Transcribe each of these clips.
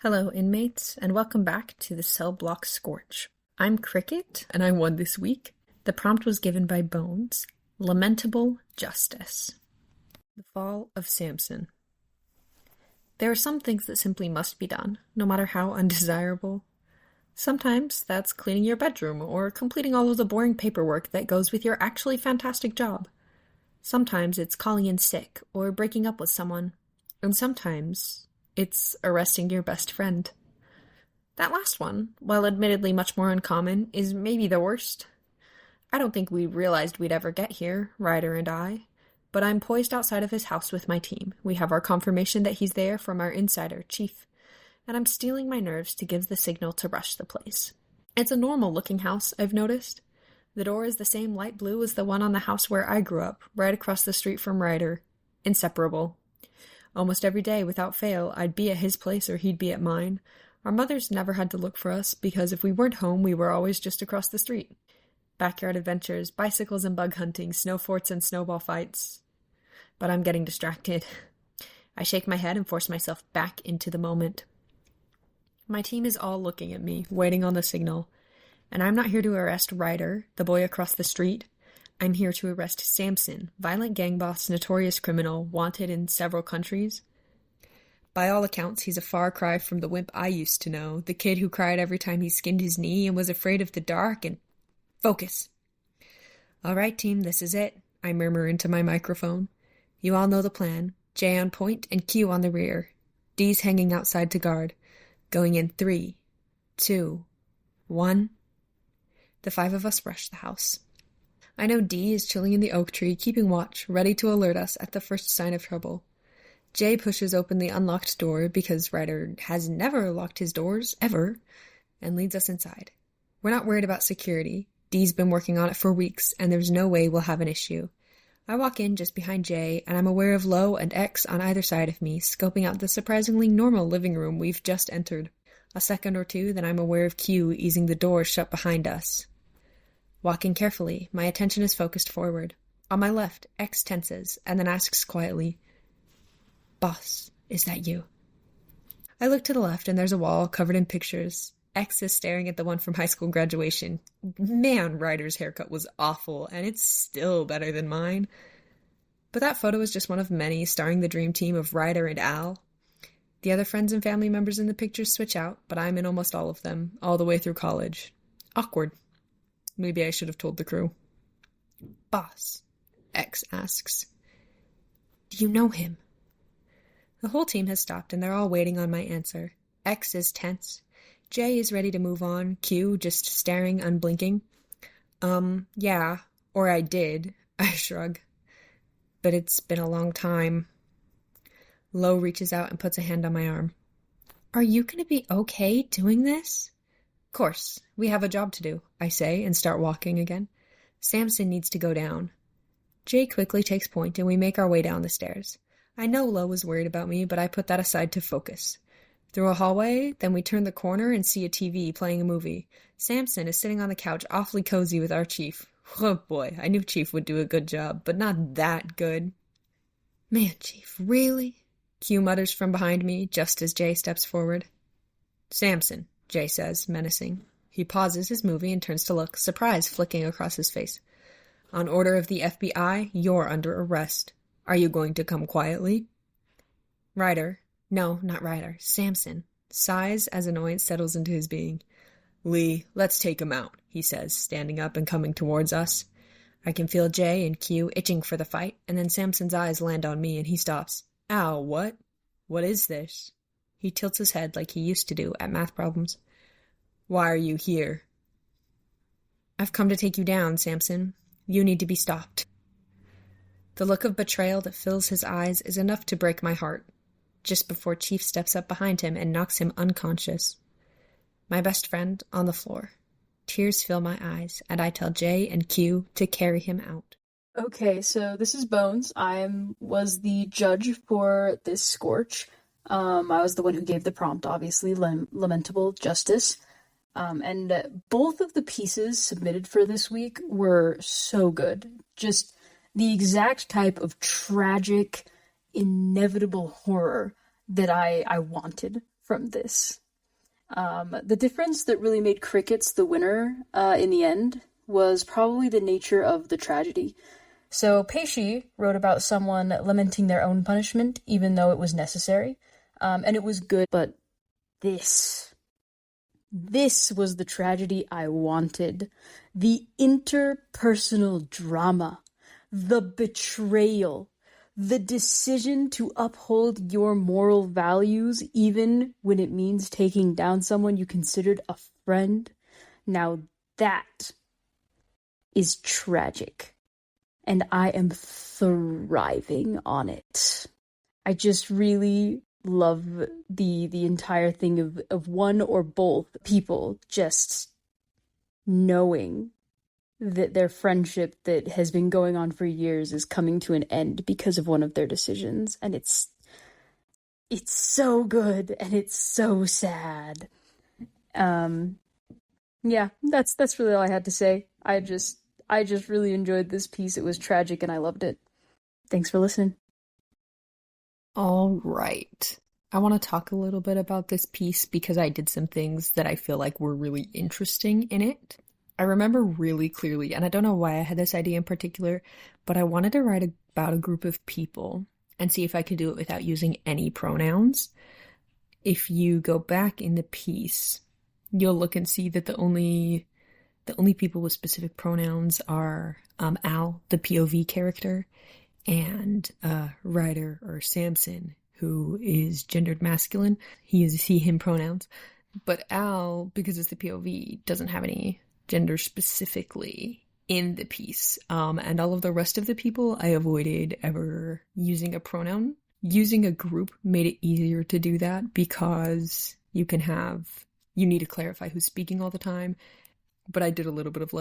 Hello, inmates, and welcome back to the cellblock Scorch. I'm Cricket, and I won this week. The prompt was given by Bones. Lamentable Justice. The Fall of Samson. There are some things that simply must be done, no matter how undesirable. Sometimes that's cleaning your bedroom or completing all of the boring paperwork that goes with your actually fantastic job. Sometimes it's calling in sick or breaking up with someone. And sometimes it's arresting your best friend. That last one, while admittedly much more uncommon, is maybe the worst. I don't think we realized we'd ever get here, Ryder and I, but I'm poised outside of his house with my team. We have our confirmation that he's there from our insider, Chief, and I'm steeling my nerves to give the signal to rush the place. It's a normal-looking house, I've noticed. The door is the same light blue as the one on the house where I grew up, right across the street from Ryder. Inseparable. Almost every day, without fail, I'd be at his place or he'd be at mine. Our mothers never had to look for us, because if we weren't home, we were always just across the street. Backyard adventures, bicycles and bug hunting, snow forts and snowball fights. But I'm getting distracted. I shake my head and force myself back into the moment. My team is all looking at me, waiting on the signal. And I'm not here to arrest Ryder, the boy across the street. I'm here to arrest Samson, violent gang boss, notorious criminal, wanted in several countries. By all accounts, he's a far cry from the wimp I used to know, the kid who cried every time he skinned his knee and was afraid of the dark and... Focus. All right, team, this is it, I murmur into my microphone. You all know the plan. J on point and Q on the rear. D's hanging outside to guard. Going in 3, 2, 1. The 5 of us rush the house. I know D is chilling in the oak tree, keeping watch, ready to alert us at the first sign of trouble. J pushes open the unlocked door, because Ryder has never locked his doors, ever, and leads us inside. We're not worried about security. D's been working on it for weeks, and there's no way we'll have an issue. I walk in just behind J, and I'm aware of Lo and X on either side of me, scoping out the surprisingly normal living room we've just entered. A second or two, then I'm aware of Q easing the door shut behind us. Walking carefully, my attention is focused forward. On my left, X tenses, and then asks quietly, "Boss, is that you?" I look to the left, and there's a wall covered in pictures. X is staring at the one from high school graduation. Man, Ryder's haircut was awful, and it's still better than mine. But that photo is just one of many, starring the dream team of Ryder and Al. The other friends and family members in the pictures switch out, but I'm in almost all of them, all the way through college. Awkward. Maybe I should have told the crew. "Boss," X asks, "do you know him?" The whole team has stopped, and they're all waiting on my answer. X is tense. J is ready to move on. Q just staring, unblinking. Yeah, or I did, I shrug. But it's been a long time. Lo reaches out and puts a hand on my arm. "Are you going to be okay doing this?" "Course, we have a job to do," I say, and start walking again. Samson needs to go down. Jay quickly takes point, and we make our way down the stairs. I know Lo was worried about me, but I put that aside to focus. Through a hallway, then we turn the corner and see a TV playing a movie. Samson is sitting on the couch, awfully cozy with our Chief. Oh boy, I knew Chief would do a good job, but not that good. "Man, Chief, really?" Q mutters from behind me, just as Jay steps forward. "Samson," Jay says, menacing. He pauses his movie and turns to look, surprise flicking across his face. "On order of the FBI, you're under arrest. Are you going to come quietly?" Ryder, no, not Ryder, Samson, sighs as annoyance settles into his being. "Lee, let's take him out," he says, standing up and coming towards us. I can feel Jay and Q itching for the fight, and then Samson's eyes land on me and he stops. "Ow, what? What is this?" He tilts his head like he used to do at math problems. "Why are you here?" "I've come to take you down, Samson. You need to be stopped." The look of betrayal that fills his eyes is enough to break my heart, just before Chief steps up behind him and knocks him unconscious. My best friend on the floor. Tears fill my eyes, and I tell Jay and Q to carry him out. Okay, so this is Bones. Was the judge for this Scorch. I was the one who gave the prompt, obviously, Lamentable Justice. And both of the pieces submitted for this week were so good. Just the exact type of tragic, inevitable horror that I wanted from this. The difference that really made Crickets the winner in the end was probably the nature of the tragedy. So Peishi wrote about someone lamenting their own punishment, even though it was necessary, and it was good. But this was the tragedy I wanted. The interpersonal drama, the betrayal, the decision to uphold your moral values even when it means taking down someone you considered a friend. Now that is tragic, and I am thriving on it. I just really love the entire thing of one or both people just knowing that their friendship that has been going on for years is coming to an end because of one of their decisions, and it's so good and it's so sad. Yeah, that's really all I had to say. I just really enjoyed this piece. It was tragic and I loved it. Thanks for listening. All right. I want to talk a little bit about this piece because I did some things that I feel like were really interesting in it. I remember really clearly, and I don't know why I had this idea in particular, but I wanted to write about a group of people and see if I could do it without using any pronouns. If you go back in the piece, you'll look and see that the only people with specific pronouns are Al, the POV character, and Ryder or Samson, who is gendered masculine. He is he, him pronouns. But Al, because it's the POV, doesn't have any gender specifically in the piece. And all of the rest of the people, I avoided ever using a pronoun. Using a group made it easier to do that because you need to clarify who's speaking all the time. But I did a little bit of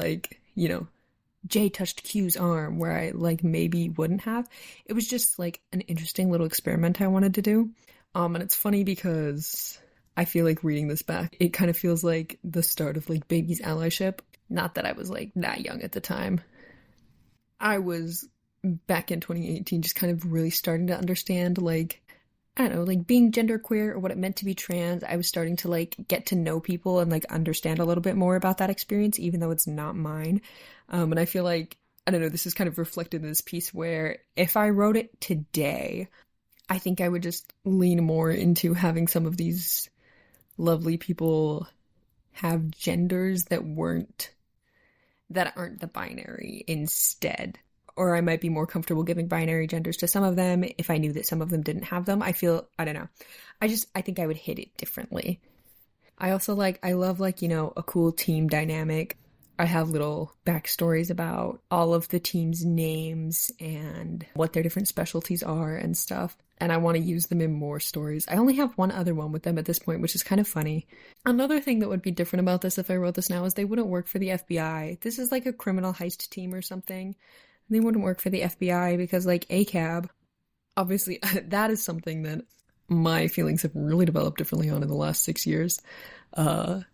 Jay touched Q's arm where I maybe wouldn't have. It was just an interesting little experiment I wanted to do. And it's funny because I feel like reading this back, it kind of feels like the start of baby's allyship. Not that I was that young at the time. I was back in 2018 just kind of really starting to understand I don't know, being genderqueer or what it meant to be trans. I was starting to get to know people and understand a little bit more about that experience, even though it's not mine. And I feel I don't know, this is kind of reflected in this piece where if I wrote it today, I think I would just lean more into having some of these lovely people have genders that aren't the binary instead. Or I might be more comfortable giving binary genders to some of them if I knew that some of them didn't have them. I don't know. I think I would hit it differently. I also I love a cool team dynamic. I have little backstories about all of the team's names and what their different specialties are and stuff. And I want to use them in more stories. I only have one other one with them at this point, which is kind of funny. Another thing that would be different about this if I wrote this now is they wouldn't work for the FBI. This is a criminal heist team or something. They wouldn't work for the FBI because ACAB, obviously that is something that my feelings have really developed differently on in the last 6 years. RE,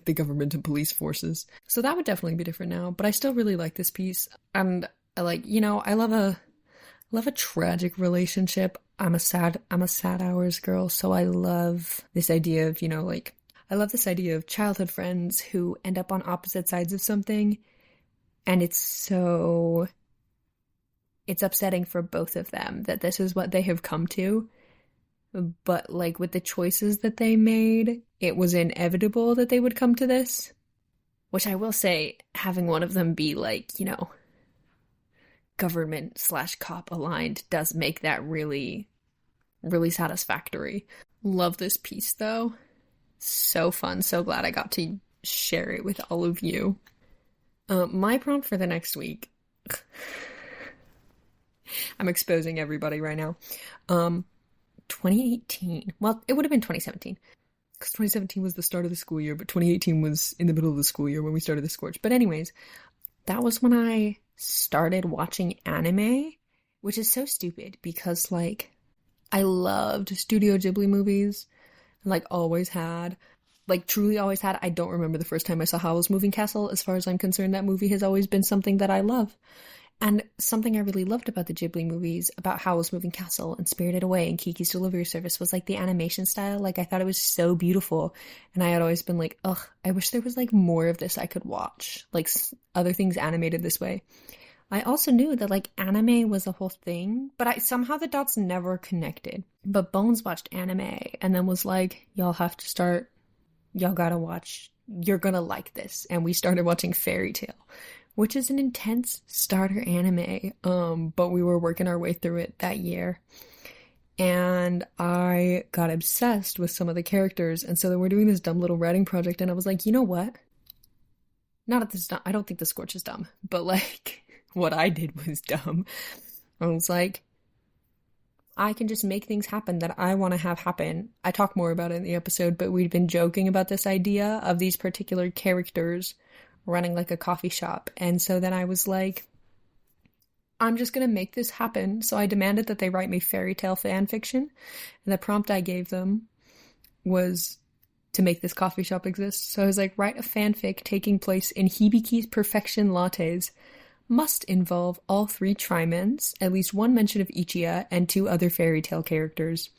the government and police forces. So that would definitely be different now, but I still really like this piece. And I I love a tragic relationship. I'm a sad hours girl, so I love this idea of, I love this idea of childhood friends who end up on opposite sides of something. And it's upsetting for both of them that this is what they have come to. But with the choices that they made, it was inevitable that they would come to this. Which I will say, having one of them be government/cop aligned does make that really, really satisfactory. Love this piece though. So fun. So glad I got to share it with all of you. My prompt for the next week. I'm exposing everybody right now. 2018. Well, it would have been 2017. Because 2017 was the start of the school year, but 2018 was in the middle of the school year when we started the Scorch. But anyways, that was when I started watching anime, which is so stupid because, I loved Studio Ghibli movies. And, always had. Truly always had. I don't remember the first time I saw Howl's Moving Castle. As far as I'm concerned, that movie has always been something that I love. And something I really loved about the Ghibli movies, about Howl's Moving Castle and Spirited Away and Kiki's Delivery Service, was like the animation style. Like, I thought it was so beautiful. And I had always been like, ugh, I wish there was like more of this I could watch. Like other things animated this way. I also knew that like anime was a whole thing, but somehow the dots never connected. But Bones watched anime and then was like, y'all gotta watch, you're gonna like this. And we started watching Fairy Tail, which is an intense starter anime, but we were working our way through it that year. And I got obsessed with some of the characters, and so then we're doing this dumb little writing project, and I was like, you know what? Not at this dumb, I don't think the Scorch is dumb, but like, what I did was dumb. I was like, I can just make things happen that I want to have happen. I talk more about it in the episode, but we'd been joking about this idea of these particular characters running like a coffee shop. And so then I was like, I'm just going to make this happen. So I demanded that they write me fairy tale fan fiction. And the prompt I gave them was to make this coffee shop exist. So I was like, write a fanfic taking place in Hibiki's Perfection Lattes. Must involve all 3 trimens, at least one mention of Ichiya, and 2 other fairy tale characters.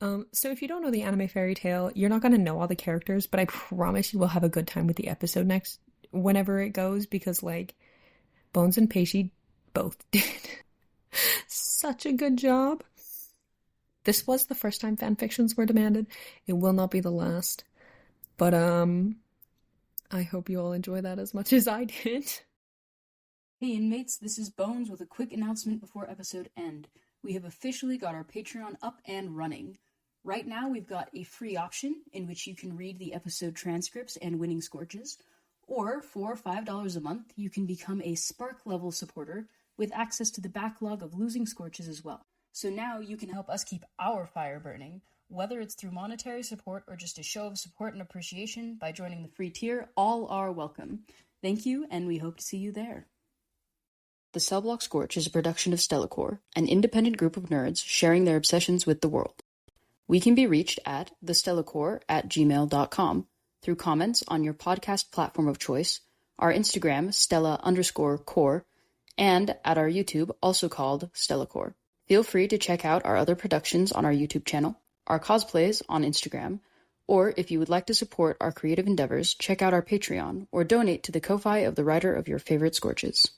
So if you don't know the anime Fairy Tail, you're not going to know all the characters, but I promise you will have a good time with the episode whenever it goes, because like Bones and Peishi both did such a good job. This was the first time fanfictions were demanded. It will not be the last. But I hope you all enjoy that as much as I did. Hey inmates, this is Bones with a quick announcement before episode end. We have officially got our Patreon up and running. Right now we've got a free option in which you can read the episode transcripts and winning Scorches, or for $5 a month you can become a Spark level supporter with access to the backlog of losing Scorches as well. So now you can help us keep our fire burning, whether it's through monetary support or just a show of support and appreciation by joining the free tier. All are welcome. Thank you, and we hope to see you there. The Cellblock Scorch is a production of Stellacore, an independent group of nerds sharing their obsessions with the world. We can be reached at thestellacore@gmail.com through comments on your podcast platform of choice, our Instagram, Stella_core, and at our YouTube, also called Stellacore. Feel free to check out our other productions on our YouTube channel, our cosplays on Instagram, or if you would like to support our creative endeavors, check out our Patreon or donate to the Ko-Fi of the writer of your favorite Scorches.